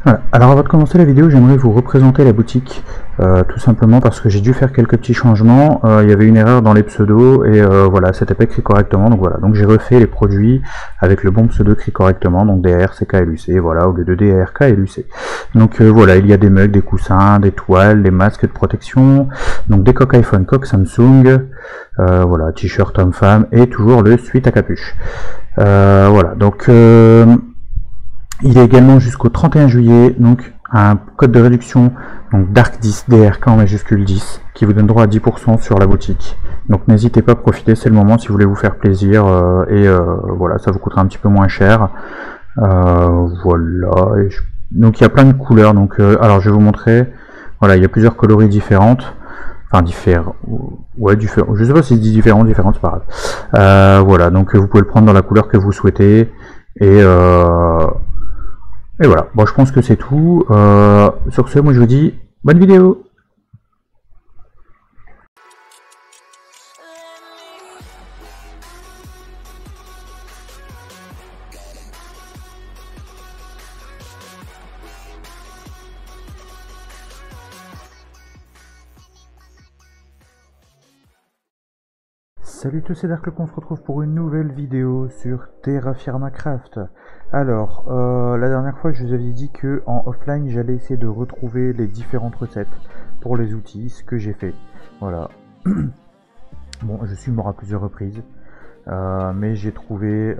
Voilà. Alors avant de commencer la vidéo, j'aimerais vous représenter la boutique, tout simplement parce que j'ai dû faire quelques petits changements. Il y avait une erreur dans les pseudos et voilà, c'était pas écrit correctement. Donc voilà, donc j'ai refait les produits avec le bon pseudo écrit correctement, donc DAR, CK, LUC, voilà, au lieu de DARK et LUC. Donc voilà, il y a des mugs, des coussins, des toiles, des masques de protection, donc des coques iPhone, coques Samsung, voilà, t-shirt homme-femme et toujours le suite à capuche. Voilà, donc il y a également jusqu'au 31 juillet donc un code de réduction, donc DARK10, DRK en majuscule 10, qui vous donne droit à 10% sur la boutique. Donc n'hésitez pas à profiter, c'est le moment si vous voulez vous faire plaisir, voilà, ça vous coûtera un petit peu moins cher. Voilà, donc il y a plein de couleurs, donc alors je vais vous montrer, voilà, il y a plusieurs coloris différentes. Enfin différents, ouais différents, je sais pas si je dis différentes, c'est pas grave. Voilà, donc vous pouvez le prendre dans la couleur que vous souhaitez, et voilà, bon je pense que c'est tout. Sur ce, moi je vous dis bonne vidéo. Salut tous, c'est Dark, on se retrouve pour une nouvelle vidéo sur Terra Firma Craft. Alors, la dernière fois je vous avais dit que en offline j'allais essayer de retrouver les différentes recettes pour les outils, ce que j'ai fait. Voilà. Bon, je suis mort à plusieurs reprises, mais j'ai trouvé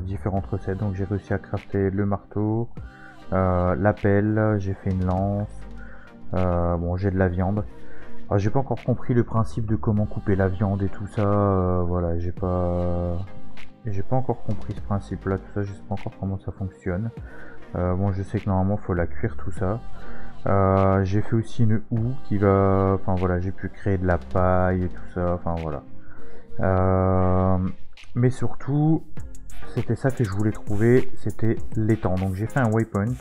différentes recettes, donc j'ai réussi à crafter le marteau, la pelle, j'ai fait une lance, bon j'ai de la viande. Alors, j'ai pas encore compris le principe de comment couper la viande et tout ça, voilà, j'ai pas encore compris ce principe là, tout ça, je sais pas encore comment ça fonctionne. Bon, je sais que normalement faut la cuire tout ça. J'ai fait aussi une houe qui va, enfin voilà, j'ai pu créer de la paille et tout ça, enfin voilà. Mais surtout, c'était ça que je voulais trouver, c'était l'étang. Donc j'ai fait un waypoint.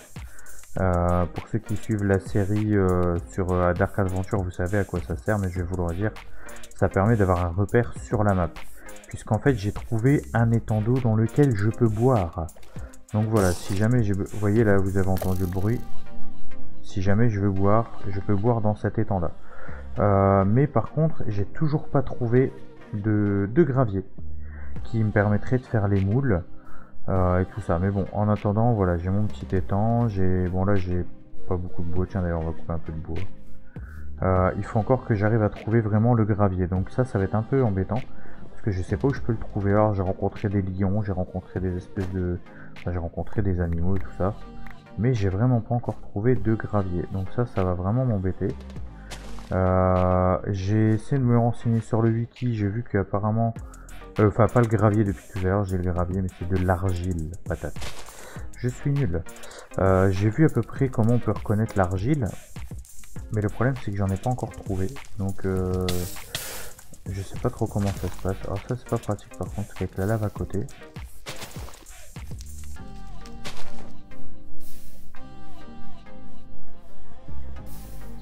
Pour ceux qui suivent la série sur Dark Adventure, vous savez à quoi ça sert, mais je vais vous le redire. Ça permet d'avoir un repère sur la map, puisqu'en fait j'ai trouvé un étang d'eau dans lequel je peux boire. Donc voilà, si jamais vous voyez là, vous avez entendu le bruit. Si jamais je veux boire, je peux boire dans cet étang là. Mais par contre, j'ai toujours pas trouvé de gravier qui me permettrait de faire les moules. Et tout ça, mais bon, en attendant, voilà, j'ai mon petit étang, bon là j'ai pas beaucoup de bois, tiens d'ailleurs on va couper un peu de bois. Il faut encore que j'arrive à trouver vraiment le gravier, donc ça va être un peu embêtant, parce que je sais pas où je peux le trouver. Alors j'ai rencontré des lions, j'ai rencontré des espèces de... Enfin, j'ai rencontré des animaux et tout ça, mais j'ai vraiment pas encore trouvé de gravier, donc ça va vraiment m'embêter. J'ai essayé de me renseigner sur le wiki, j'ai vu qu'apparemment... Enfin, pas le gravier depuis tout à l'heure, j'ai le gravier, mais c'est de l'argile, patate. Je suis nul. J'ai vu à peu près comment on peut reconnaître l'argile, mais le problème c'est que j'en ai pas encore trouvé. Donc, je sais pas trop comment ça se passe. Alors ça c'est pas pratique par contre, avec la lave à côté.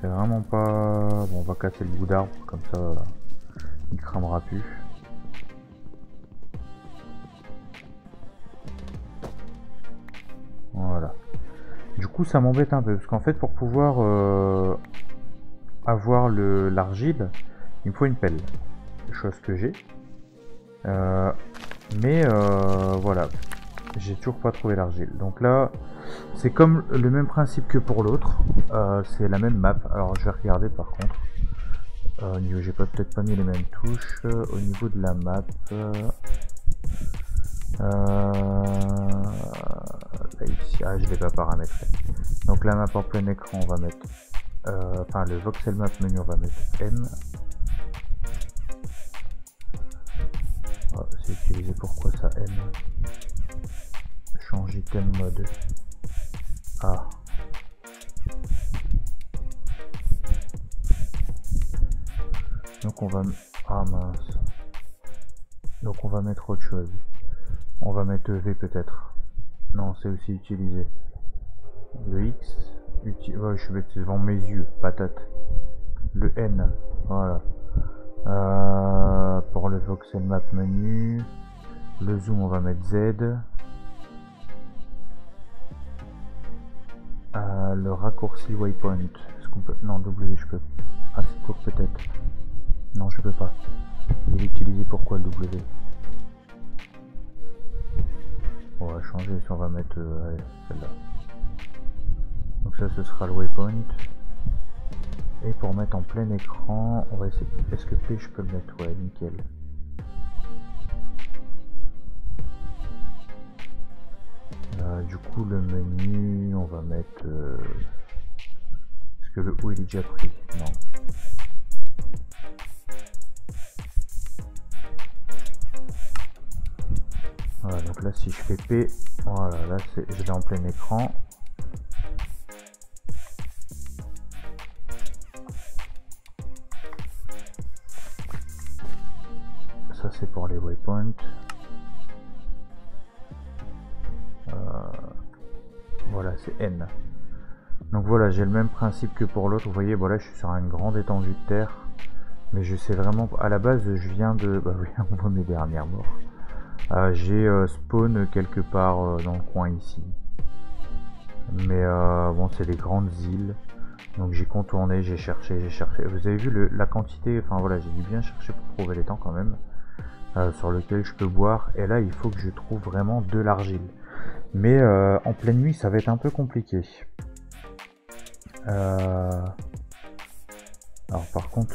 C'est vraiment pas... Bon, on va casser le bout d'arbre, comme ça, il cramera plus. Voilà. Du coup ça m'embête un peu parce qu'en fait pour pouvoir avoir l'argile il me faut une pelle, chose que j'ai, mais voilà, j'ai toujours pas trouvé l'argile. Donc là c'est comme le même principe que pour l'autre, c'est la même map. Alors je vais regarder par contre, j'ai peut-être pas mis les mêmes touches au niveau de la map. Là, ici, je l'ai pas paramétré. Donc la map en plein écran, on va mettre, enfin le voxel map menu, on va mettre M. C'est utilisé pourquoi ça M. Changer item mode. Ah. Donc on va, ah mince. Donc on va mettre autre chose. On va mettre V peut-être. Non, c'est aussi utilisé. Le X, ouais, je vais mettre devant mes yeux, patate. Le N, voilà. Pour le voxel map menu, le zoom on va mettre Z. Le raccourci waypoint. Est-ce qu'on peut... Non, W je peux. Ah c'est court peut-être. Non je peux pas. Il est utilisé pourquoi le W? On va changer, on va mettre celle-là. Donc ça ce sera le waypoint. Et pour mettre en plein écran, on va essayer. Est-ce que P je peux le mettre? Ouais, nickel. Du coup le menu, on va mettre... Est-ce que le O il est déjà pris? Non. Voilà, donc là si je fais P, voilà, là je l'ai en plein écran. Ça c'est pour les waypoints. Voilà, c'est N. Donc voilà, j'ai le même principe que pour l'autre. Vous voyez, voilà, je suis sur une grande étendue de terre. Mais je sais vraiment... À la base, je viens de... Bah oui, on voit mes dernières morts. J'ai spawn quelque part dans le coin ici. Mais bon, c'est des grandes îles. Donc j'ai contourné, j'ai cherché. Vous avez vu la quantité... Enfin voilà, j'ai dû bien chercher pour trouver l'étang quand même. Sur lequel je peux boire. Et là, il faut que je trouve vraiment de l'argile. Mais en pleine nuit, ça va être un peu compliqué. Alors par contre,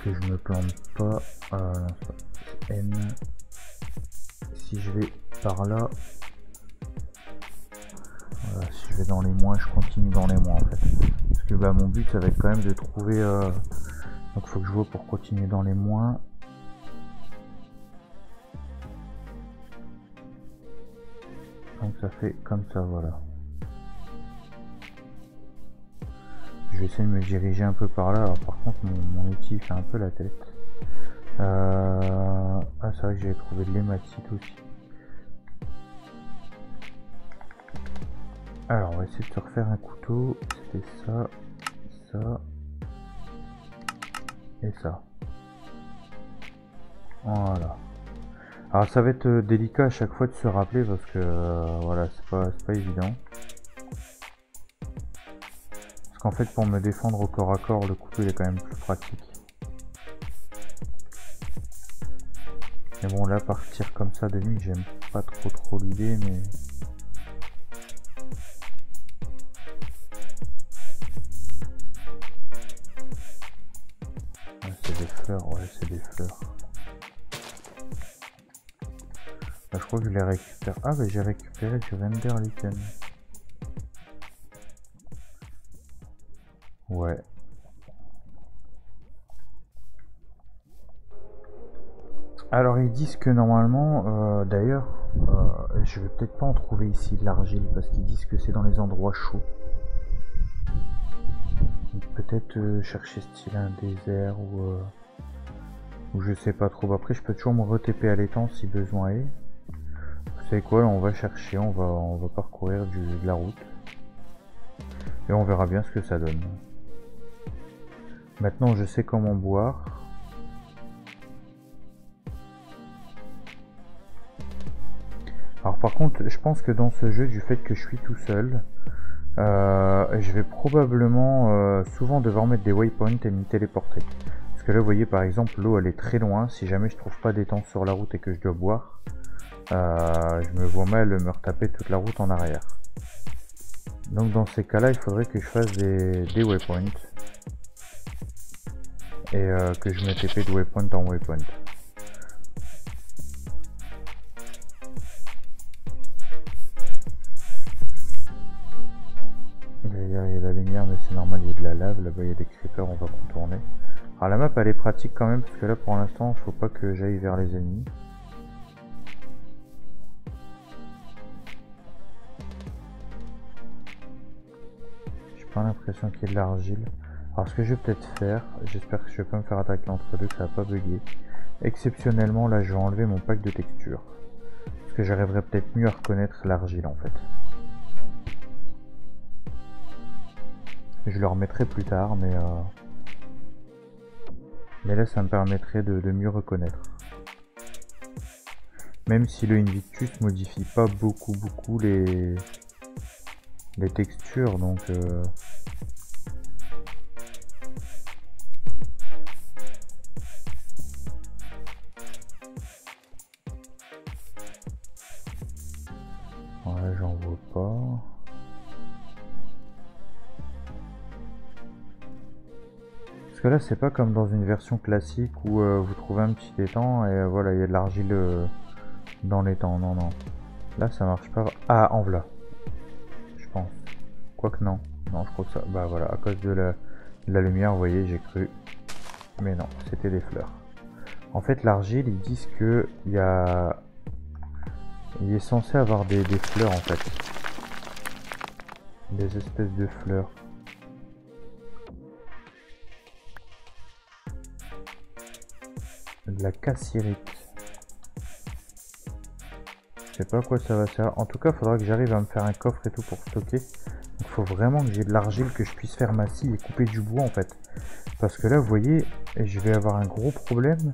que je me plante pas, N. Si je vais par là, voilà, si je vais dans les moins, je continue dans les moins en fait. Parce que bah, mon but, ça va être quand même de trouver. Donc il faut que je vois pour continuer dans les moins. Donc ça fait comme ça, voilà. Je vais essayer de me diriger un peu par là. Alors par contre mon outil fait un peu la tête. Ah c'est vrai que j'avais trouvé de l'hématite aussi. Alors on va essayer de se refaire un couteau. C'était ça, ça et ça. Voilà. Alors ça va être délicat à chaque fois de se rappeler parce que voilà, c'est pas évident. Parce qu'en fait pour me défendre au corps à corps, le couteau il est quand même plus pratique. Mais bon là partir comme ça de nuit, j'aime pas trop l'idée, mais... Ah, c'est des fleurs, ouais c'est des fleurs. Bah, je crois que je les récupère. Ah bah j'ai récupéré du Renderlichen. Ouais. Alors ils disent que normalement, d'ailleurs, je vais peut-être pas en trouver ici de l'argile parce qu'ils disent que c'est dans les endroits chauds. Peut-être chercher style un désert ou je sais pas trop. Après je peux toujours me re-TP à l'étang si besoin est. Vous savez quoi, on va chercher, on va parcourir de la route. Et on verra bien ce que ça donne. Maintenant je sais comment boire. Alors par contre je pense que dans ce jeu, du fait que je suis tout seul, je vais probablement souvent devoir mettre des waypoints et me téléporter. Parce que là vous voyez par exemple l'eau elle est très loin, si jamais je trouve pas d'étang sur la route et que je dois boire, je me vois mal me retaper toute la route en arrière. Donc dans ces cas là il faudrait que je fasse des waypoints. Et que je me TP de waypoint en waypoint. Il y a la lumière mais c'est normal, il y a de la lave, là-bas il y a des creepers, on va contourner. Alors la map elle est pratique quand même parce que là pour l'instant il faut pas que j'aille vers les ennemis. J'ai pas l'impression qu'il y ait de l'argile. Alors ce que je vais peut-être faire, j'espère que je vais pas me faire attaquer entre deux, que ça va pas bugger. Exceptionnellement là je vais enlever mon pack de texture. Parce que j'arriverai peut-être mieux à reconnaître l'argile en fait. Je le remettrai plus tard mais là ça me permettrait de mieux reconnaître. Même si le Invictus modifie pas beaucoup les les textures, donc ouais, j'en vois pas. Parce que là, c'est pas comme dans une version classique où vous trouvez un petit étang et voilà, il y a de l'argile dans l'étang. Non, non. Là, ça marche pas. Ah, en voilà. Je pense. Quoique non. Non, je crois que ça... Bah voilà, à cause de la lumière, vous voyez, j'ai cru. Mais non, c'était des fleurs. En fait, l'argile, ils disent que il est censé avoir des fleurs, en fait. Des espèces de fleurs. De la cassirite. Je sais pas à quoi ça va servir. En tout cas, il faudra que j'arrive à me faire un coffre et tout pour stocker. Il faut vraiment que j'ai de l'argile, que je puisse faire ma scie et couper du bois en fait. Parce que là, vous voyez, je vais avoir un gros problème.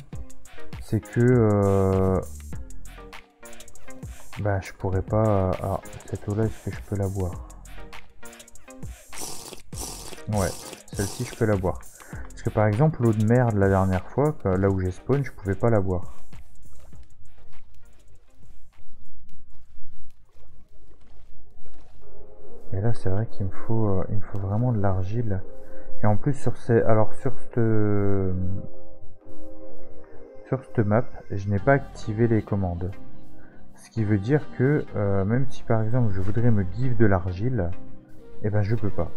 C'est que bah, je pourrais pas... Ah, cette eau là, est-ce que je peux la boire? Ouais, celle-ci je peux la boire. Parce que par exemple, l'eau de mer de la dernière fois, là où j'ai spawn, je pouvais pas la boire. Et là, c'est vrai qu'il me faut vraiment de l'argile. Et en plus, sur cette map, je n'ai pas activé les commandes. Ce qui veut dire que même si par exemple je voudrais me give de l'argile, et ben je peux pas.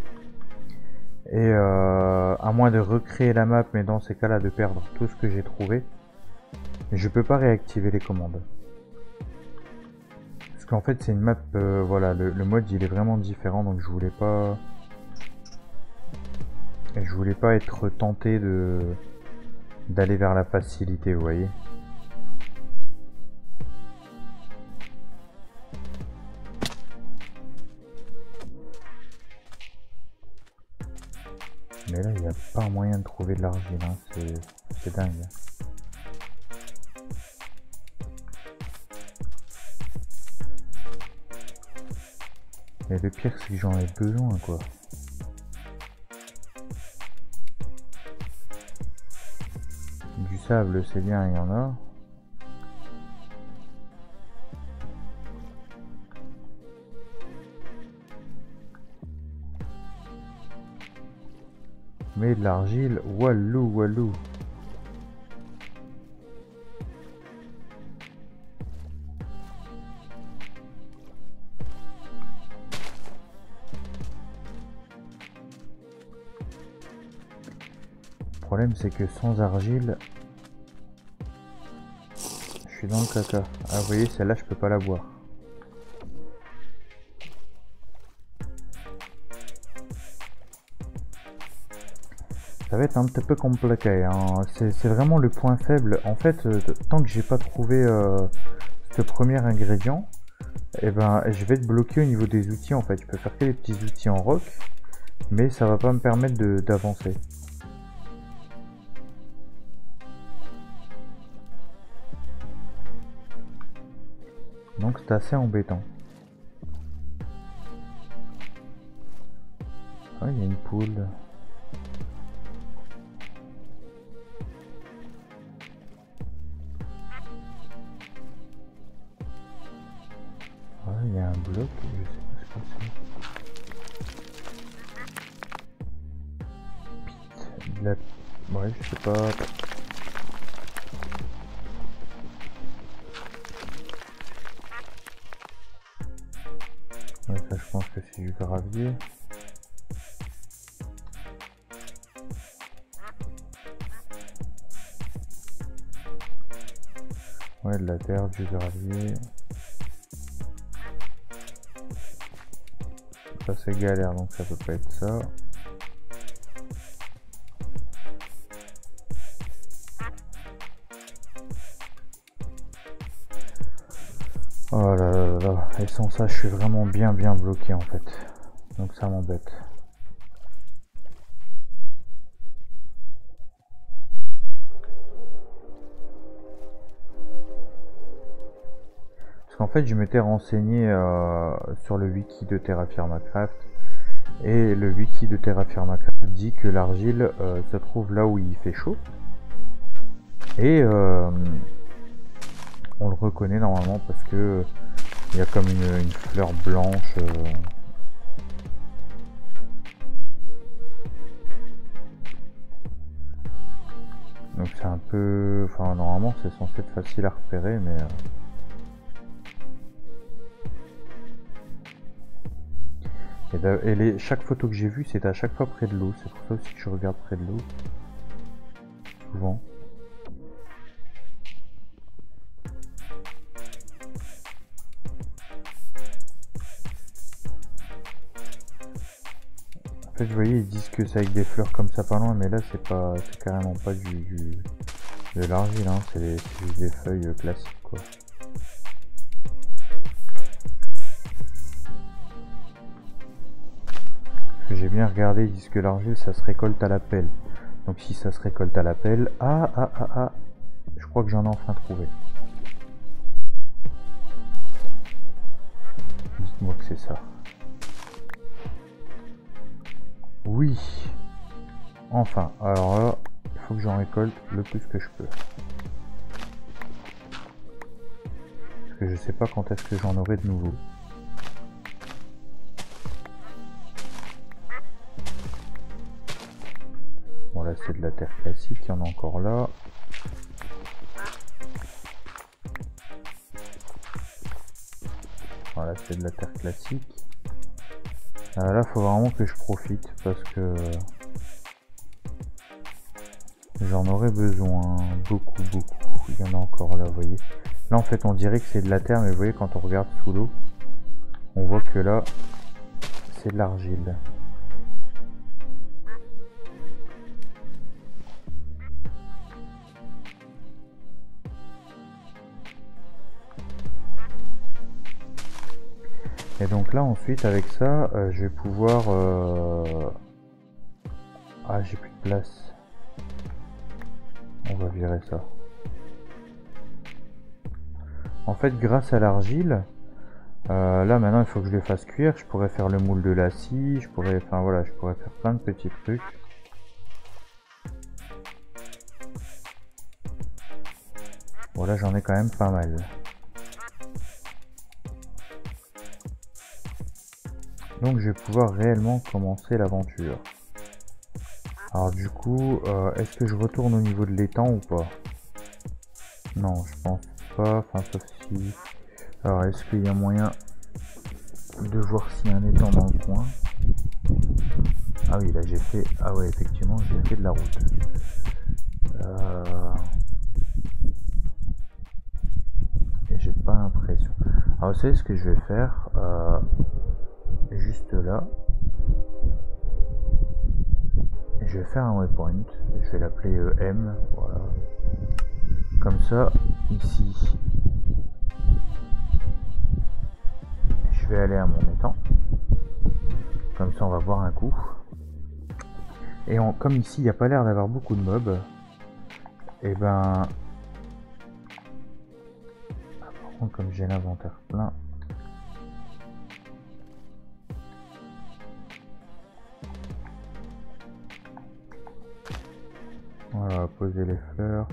Et à moins de recréer la map, mais dans ces cas-là de perdre tout ce que j'ai trouvé, je peux pas réactiver les commandes. Parce qu'en fait c'est une map, voilà, le mode il est vraiment différent, donc je voulais pas être tenté d'aller vers la facilité, vous voyez. Mais là, il n'y a pas moyen de trouver de l'argile, hein. C'est dingue. Mais le pire, c'est que j'en ai besoin, quoi. Du sable, c'est bien, il y en a. Mais de l'argile, wallou, wallou. Le problème, c'est que sans argile, je suis dans le caca. Ah, vous voyez, celle-là, je peux pas la boire. Ça va être un petit peu compliqué, hein. C'est vraiment le point faible. En fait, tant que j'ai pas trouvé ce premier ingrédient, et ben, je vais être bloqué au niveau des outils. En fait, je peux faire que les petits outils en roc, mais ça va pas me permettre d'avancer. Donc c'est assez embêtant. Ah, il y a une poule. Ah, il y a un bloc, je sais pas ce que c'est. De la... Ouais, je sais pas. Ouais, ça je pense que c'est du gravier. Ouais, de la terre, du gravier. Ça c'est galère, donc ça peut pas être ça. Oh là là là, et sans ça je suis vraiment bien bloqué en fait. Donc ça m'embête. Parce Parce qu'en fait je m'étais renseigné sur le wiki de Terra Firma Craft, et le wiki de Terra Firma Craft dit que l'argile se trouve là où il fait chaud, et on le reconnaît normalement parce que il y a comme une fleur blanche. Donc c'est un peu... Enfin normalement c'est censé être facile à repérer, mais... Et chaque photo que j'ai vue, c'est à chaque fois près de l'eau. C'est pour ça aussi que je regarde près de l'eau. Souvent. En fait, vous voyez, ils disent que c'est avec des fleurs comme ça pas loin, mais là c'est carrément pas de l'argile, hein. C'est juste des feuilles classiques, quoi. Parce que j'ai bien regardé, ils disent que l'argile ça se récolte à la pelle. Donc si ça se récolte à la pelle... Je crois que j'en ai enfin trouvé. Dites-moi que c'est ça. Oui. Enfin, alors là, il faut que j'en récolte le plus que je peux. Parce que je sais pas quand est-ce que j'en aurai de nouveau. Bon là c'est de la terre classique, il y en a encore là. Voilà, c'est de la terre classique. Là faut vraiment que je profite parce que j'en aurais besoin beaucoup. Il y en a encore là, vous voyez. Là en fait on dirait que c'est de la terre, mais vous voyez quand on regarde sous l'eau, on voit que là c'est de l'argile. Et donc là ensuite avec ça je vais pouvoir ah j'ai plus de place, on va virer ça. En fait grâce à l'argile là maintenant il faut que je le fasse cuire. Je pourrais faire le moule de la scie, je pourrais, enfin voilà, je pourrais faire plein de petits trucs. Voilà, j'en ai quand même pas mal. Donc je vais pouvoir réellement commencer l'aventure. Alors du coup, est-ce que je retourne au niveau de l'étang ou pas? Non, je pense pas, enfin sauf si... Alors est-ce qu'il y a moyen de voir s'il y a un étang dans le coin? Ah oui, là j'ai fait... Ah ouais, effectivement, j'ai fait de la route. Et j'ai pas l'impression. Alors vous savez ce que je vais faire juste là. Je vais faire un waypoint. Je vais l'appeler M. Voilà. Comme ça, ici, je vais aller à mon étang. Comme ça, on va voir un coup. Et comme ici, il n'y a pas l'air d'avoir beaucoup de mobs, et ben... Par contre, comme j'ai l'inventaire plein... Voilà, poser les fleurs.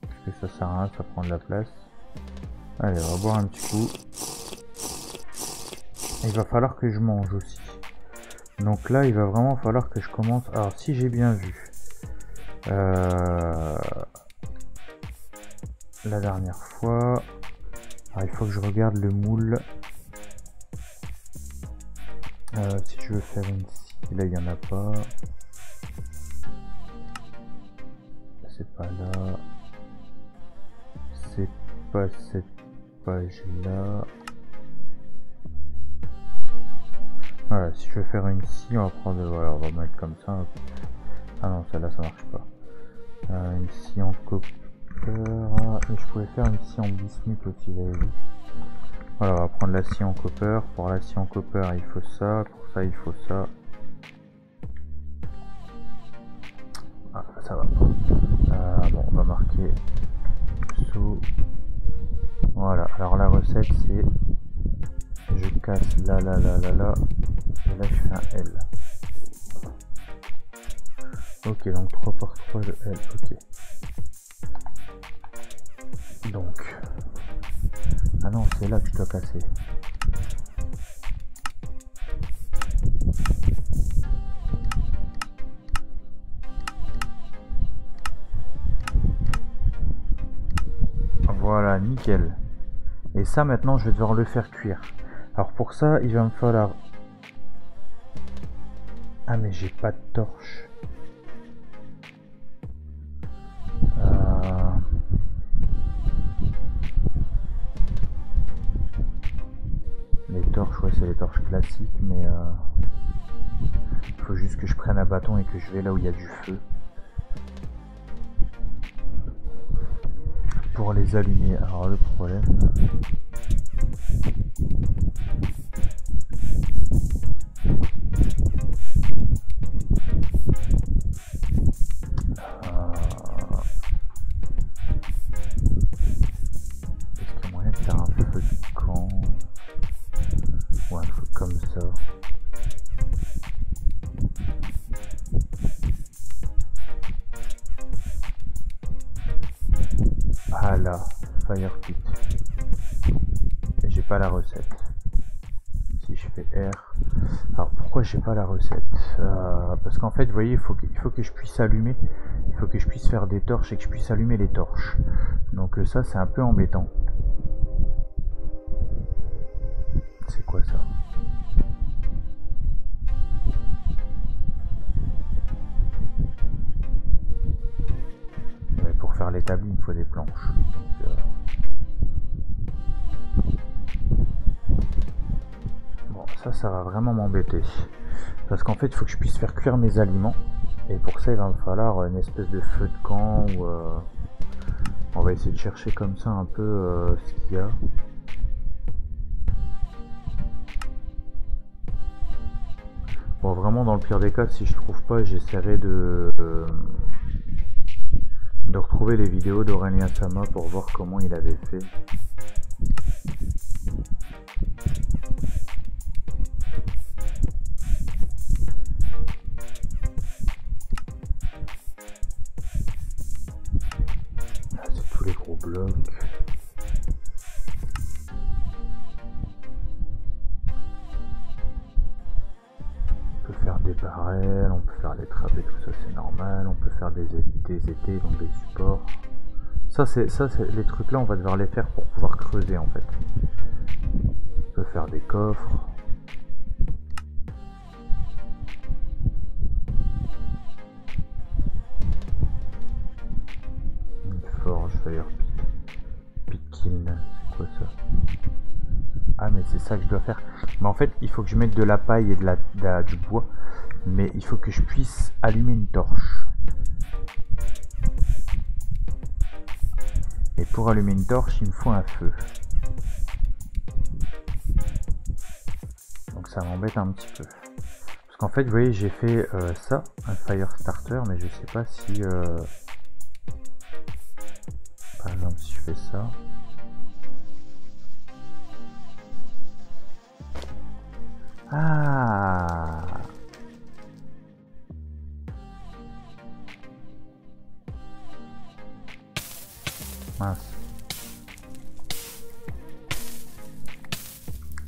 Parce que ça sert à rien, ça prend de la place. Allez, on va boire un petit coup. Il va falloir que je mange aussi. Donc là, il va vraiment falloir que je commence... Alors, si j'ai bien vu... la dernière fois... Alors, il faut que je regarde le moule. Si je veux faire une scie, là, il n'y en a pas. C'est pas là. C'est pas cette page-là. Voilà, si je veux faire une scie, on va prendre... Voilà, on va mettre comme ça. Ah non, celle-là, ça marche pas. Une scie en copper. Et je pourrais faire une scie en bismuth aussi, j'avais vu. Voilà, on va prendre la scie en copper. Pour la scie en copper, il faut ça. Pour ça, il faut ça. Ah, ça va pas. Bon, on va marquer saut. Voilà, alors la recette c'est je casse là, et là je fais un L. Ok, donc 3 par 3 le L, ok. Donc, ah non, c'est là que je dois casser. Voilà, nickel. Et ça maintenant je vais devoir le faire cuire. Alors pour ça il va me falloir... Ah mais j'ai pas de torche. Les torches, ouais c'est les torches classiques, mais il faut juste que je prenne un bâton et que je vais là où il y a du feu. Pour les allumer. Alors le problème... Est-ce qu'il y a moyen de faire un feu de camp ou un truc comme ça? Ah là, fire pit. Et j'ai pas la recette. Si je fais R... Alors pourquoi j'ai pas la recette? Parce qu'en fait vous voyez il faut que je puisse allumer, il faut que je puisse faire des torches et que je puisse allumer les torches. Donc ça c'est un peu embêtant. C'est quoi ça? Ouais, pour faire l'établi il me faut des planches. Donc, bon ça va vraiment m'embêter. Parce qu'en fait il faut que je puisse faire cuire mes aliments. Et pour ça il va me falloir une espèce de feu de camp ou... on va essayer de chercher comme ça un peu ce qu'il y a. Bon vraiment dans le pire des cas si je trouve pas j'essaierai de retrouver les vidéos d'Aurélien Sama pour voir comment il avait fait. C'est tous les gros blocs. On peut faire des barrels, on peut faire les trappes et tout ça c'est normal, on peut faire des étés, donc des supports. Ça c'est les trucs là on va devoir les faire pour pouvoir creuser en fait. On peut faire des coffres. Une forge, fire pit kiln, c'est quoi ça? Ah mais c'est ça que je dois faire. Mais en fait il faut que je mette de la paille et du bois. Mais il faut que je puisse allumer une torche. Et pour allumer une torche il me faut un feu. Donc ça m'embête un petit peu. Parce qu'en fait vous voyez j'ai fait ça, un fire starter, mais je sais pas si... par exemple si je fais ça... Ah, mince.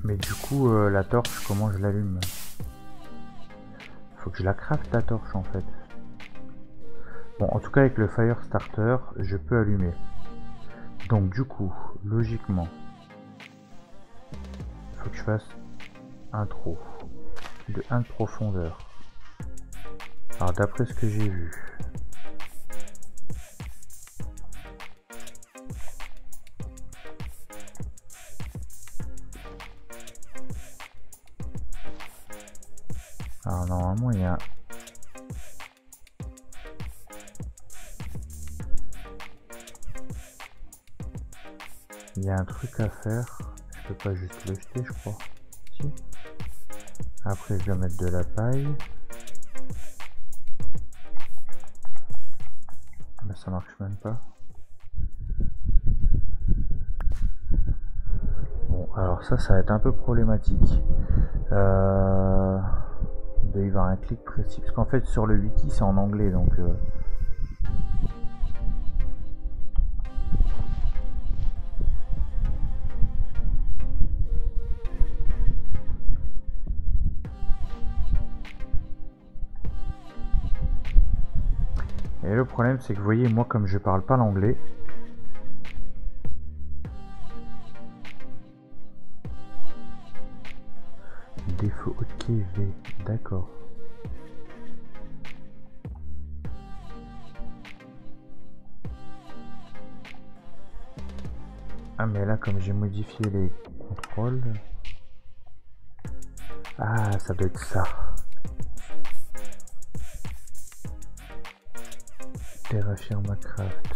Mais du coup, la torche, comment je l'allume? Faut que je la crafte la torche en fait. Bon, en tout cas avec le fire starter, je peux allumer. Donc du coup, logiquement, il faut que je fasse un trou de 1 de profondeur. Alors d'après ce que j'ai vu, alors normalement il y a un truc à faire. Je peux pas juste le jeter je crois. Si. Après je dois mettre de la paille. Ben, ça marche même pas. Alors ça va être un peu problématique. Il doit y avoir un clic précis, parce qu'en fait sur le wiki c'est en anglais, donc... Et le problème c'est que vous voyez, moi comme je parle pas l'anglais, défaut hotkey V, d'accord. Ah mais là comme j'ai modifié les contrôles... Ah ça doit être ça. Terrafirma Craft.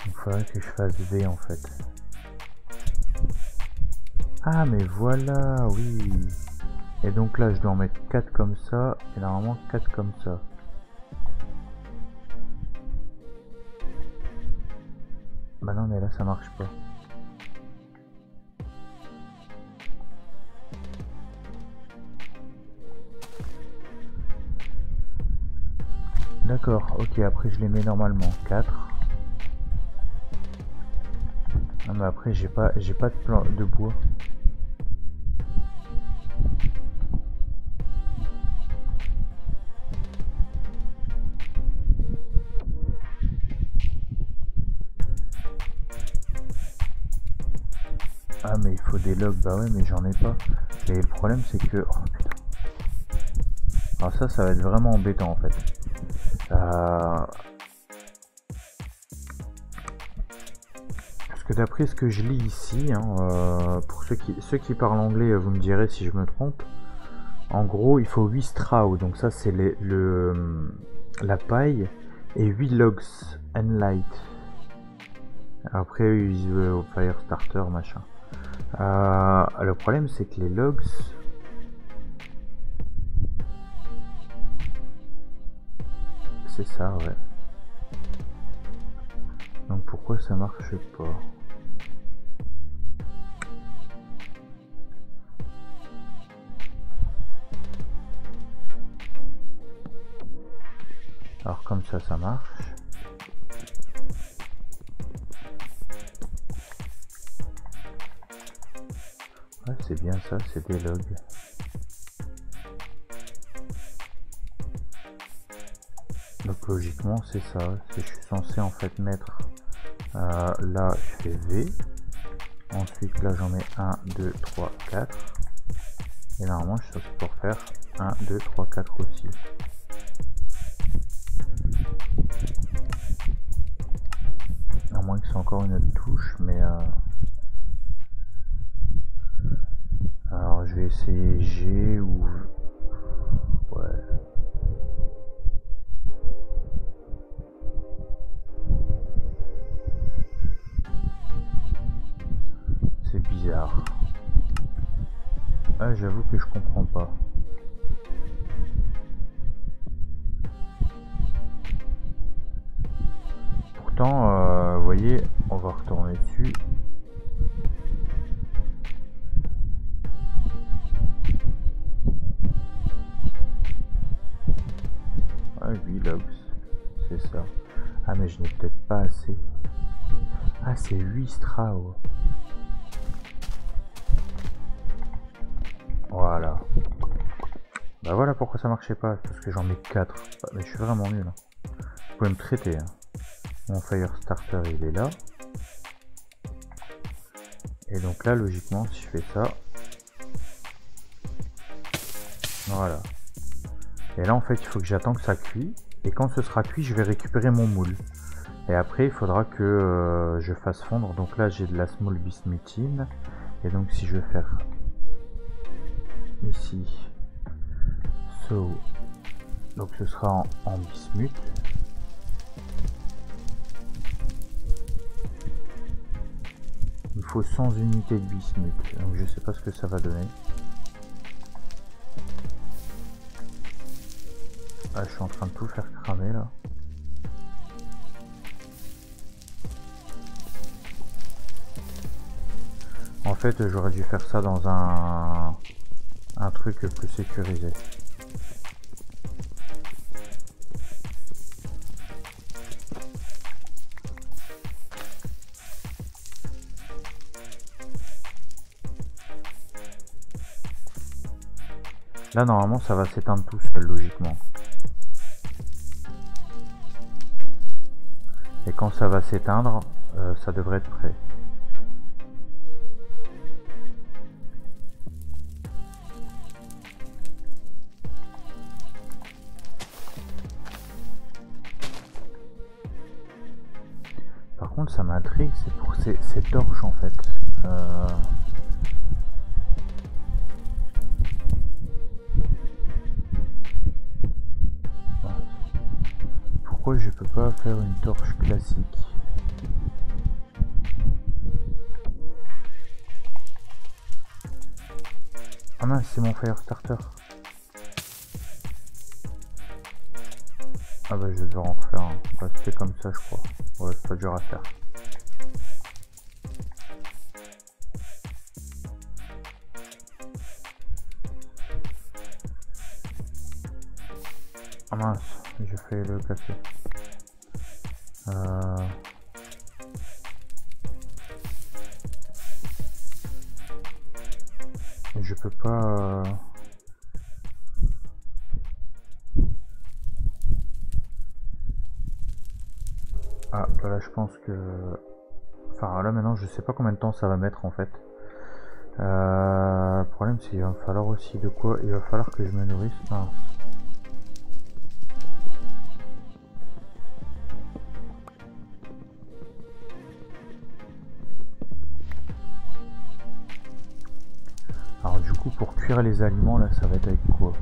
Il faudrait que je fasse V en fait. Ah mais voilà, oui. Et donc là je dois en mettre 4 comme ça, et normalement 4 comme ça. Bah non mais là ça marche pas. D'accord, ok, après je les mets normalement 4. Non mais après j'ai pas de plan de bois. Ah mais il faut des logs, bah ouais mais j'en ai pas. Et le problème c'est que... Oh putain. Alors ça va être vraiment embêtant en fait. Parce que d'après ce que je lis ici, hein, pour ceux qui parlent anglais, vous me direz si je me trompe. En gros il faut 8 straw, donc ça c'est la paille, et 8 logs and light. Après ils disent au fire starter machin. Le problème c'est que les logs... C'est ça, ouais. Donc pourquoi ça marche pas? Alors comme ça marche. Ouais, c'est bien ça, c'est des logs. Donc logiquement c'est ça, je suis censé en fait mettre là je fais V, ensuite là j'en mets 1, 2, 3, 4, et normalement je suis censé pour faire 1, 2, 3, 4 aussi. À moins que c'est encore une autre touche, mais alors je vais essayer G ou... Ouais. C'est bizarre. Ah, j'avoue que je comprends pas. Pourtant, vous voyez, on va retourner dessus. Ah, 8 logs, c'est ça. Ah, mais je n'ai peut-être pas assez. Ah, c'est 8 straw. Voilà. Bah voilà pourquoi ça marchait pas, parce que j'en mets 4. Mais je suis vraiment nul. Vous pouvez me traiter. Hein. Mon fire starter il est là. Et donc là logiquement si je fais ça. Voilà. Et là en fait il faut que j'attende que ça cuit. Et quand ce sera cuit je vais récupérer mon moule. Et après il faudra que je fasse fondre. Donc là j'ai de la small bismuthine. Et donc si je veux faire ici. Donc ce sera en bismuth. Il faut 100 unités de bismuth. Donc je sais pas ce que ça va donner. Ah, je suis en train de tout faire cramer là. En fait, j'aurais dû faire ça dans un truc plus sécurisé. Là, normalement, ça va s'éteindre tout seul, logiquement. Et quand ça va s'éteindre, ça devrait être prêt. Par contre, ça m'intrigue, c'est pour ces torches, en fait. Pourquoi je peux pas faire une torche classique? Ah mince, c'est mon fire starter. Ah bah je vais devoir en refaire un. On va rester comme ça, je crois. Ouais, c'est pas dur à faire. Ah mince, j'ai fait le café. Je peux pas... Ah, bah là je pense que... Enfin là maintenant je sais pas combien de temps ça va mettre en fait. Le problème c'est qu'il va me falloir aussi de quoi... Il va falloir que je me nourrisse. Ah. Alors du coup pour cuire les aliments là ça va être avec quoi?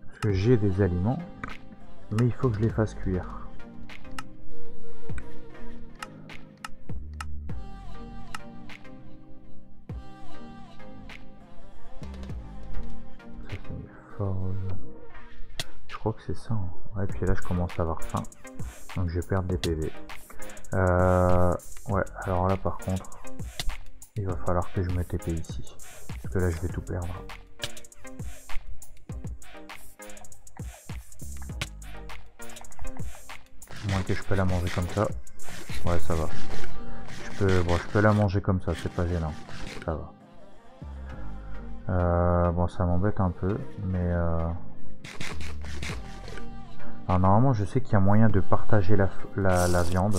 Parce que j'ai des aliments, mais il faut que je les fasse cuire. Ça c'est une forge. Je crois que c'est ça. Hein. Ouais, puis là je commence à avoir faim. Donc je vais perdre des PV. Ouais, alors là par contre, il va falloir que je me TP ici. Parce que là je vais tout perdre. Moins que je peux la manger comme ça. Ouais, ça va. Bon, je peux la manger comme ça, c'est pas gênant. Ça va. Bon, ça m'embête un peu, mais... Alors normalement, je sais qu'il y a moyen de partager la viande.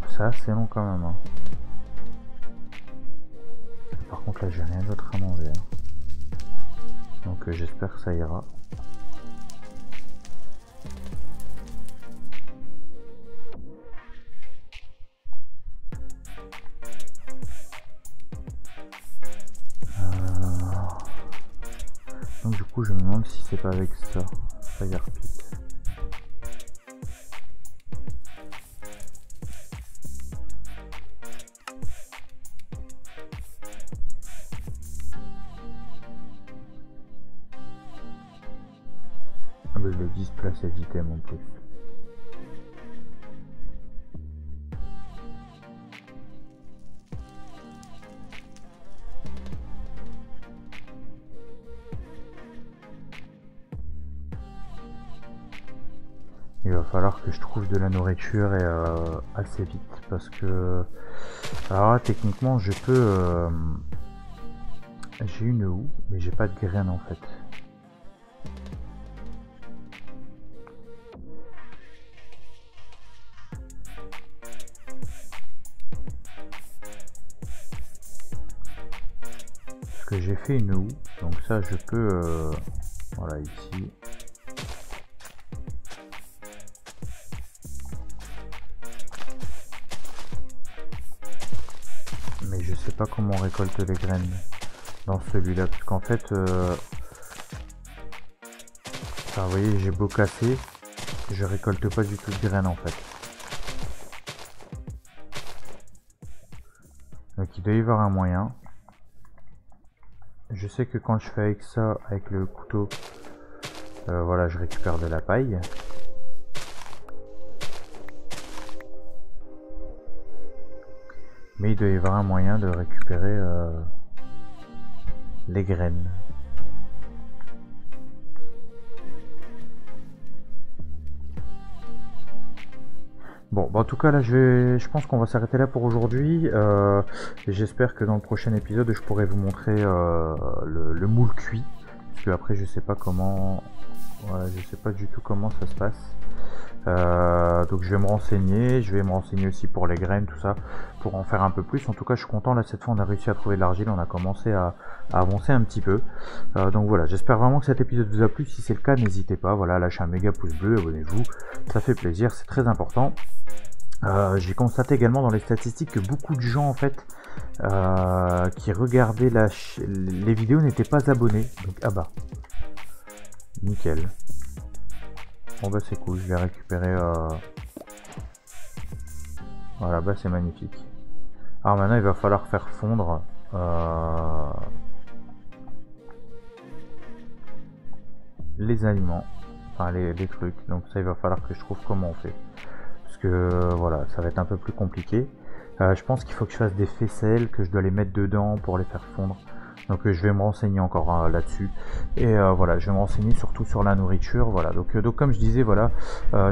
C'est assez long quand même. Hein. Par contre, là, j'ai rien d'autre à manger. Hein. Donc, j'espère que ça ira. Donc, du coup, je me demande si c'est pas avec ça. Fire pit. Ah bah, je l'ai 10 places à items en plus. Il va falloir que je trouve de la nourriture et assez vite parce que alors là, techniquement je peux j'ai une houe mais j'ai pas de graines en fait. Parce que j'ai fait une houe donc ça je peux voilà ici. Mais je sais pas comment on récolte les graines dans celui-là, parce qu'en fait, enfin, vous voyez, j'ai beau casser, je récolte pas du tout de graines en fait. Donc il doit y avoir un moyen. Je sais que quand je fais avec ça, avec le couteau, voilà, je récupère de la paille. Mais il doit y avoir un moyen de récupérer les graines. Bon, bah en tout cas là je pense qu'on va s'arrêter là pour aujourd'hui. J'espère que dans le prochain épisode je pourrai vous montrer le moule cuit. Parce que après je sais pas comment. Voilà, je sais pas du tout comment ça se passe. Donc je vais me renseigner aussi pour les graines, tout ça, pour en faire un peu plus. En tout cas je suis content, là cette fois on a réussi à trouver de l'argile, on a commencé à avancer un petit peu. Donc voilà, j'espère vraiment que cet épisode vous a plu. Si c'est le cas, n'hésitez pas, voilà, à lâcher un méga pouce bleu, abonnez-vous, ça fait plaisir, c'est très important. J'ai constaté également dans les statistiques que beaucoup de gens en fait qui regardaient les vidéos n'étaient pas abonnés. Donc ah bah, nickel. Bon bah c'est cool, je vais récupérer. Voilà, bah c'est magnifique. Alors maintenant il va falloir faire fondre les aliments, enfin les trucs. Donc ça il va falloir que je trouve comment on fait. Parce que voilà, ça va être un peu plus compliqué. Je pense qu'il faut que je fasse des faisselles, que je dois les mettre dedans pour les faire fondre. Donc je vais me renseigner encore là-dessus. Et voilà, je vais me renseigner surtout sur la nourriture. Voilà, donc comme je disais, voilà,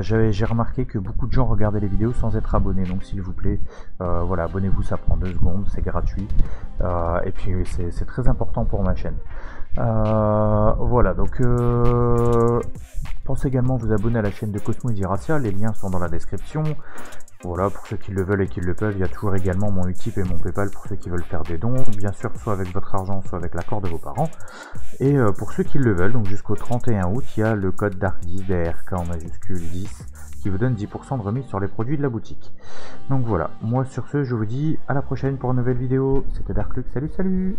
j'ai remarqué que beaucoup de gens regardaient les vidéos sans être abonnés. Donc s'il vous plaît, voilà, abonnez-vous, ça prend 2 secondes, c'est gratuit. Et puis c'est très important pour ma chaîne. Voilà, donc pensez également à vous abonner à la chaîne de Cosmo et d'Iracia, les liens sont dans la description. Voilà, pour ceux qui le veulent et qui le peuvent, il y a toujours également mon Utip et mon Paypal pour ceux qui veulent faire des dons, bien sûr soit avec votre argent, soit avec l'accord de vos parents. Et pour ceux qui le veulent, donc jusqu'au 31 août, il y a le code DARK10, DARK en majuscule 10, qui vous donne 10% de remise sur les produits de la boutique. Donc voilà, moi sur ce, je vous dis à la prochaine pour une nouvelle vidéo. C'était Darklux, salut salut!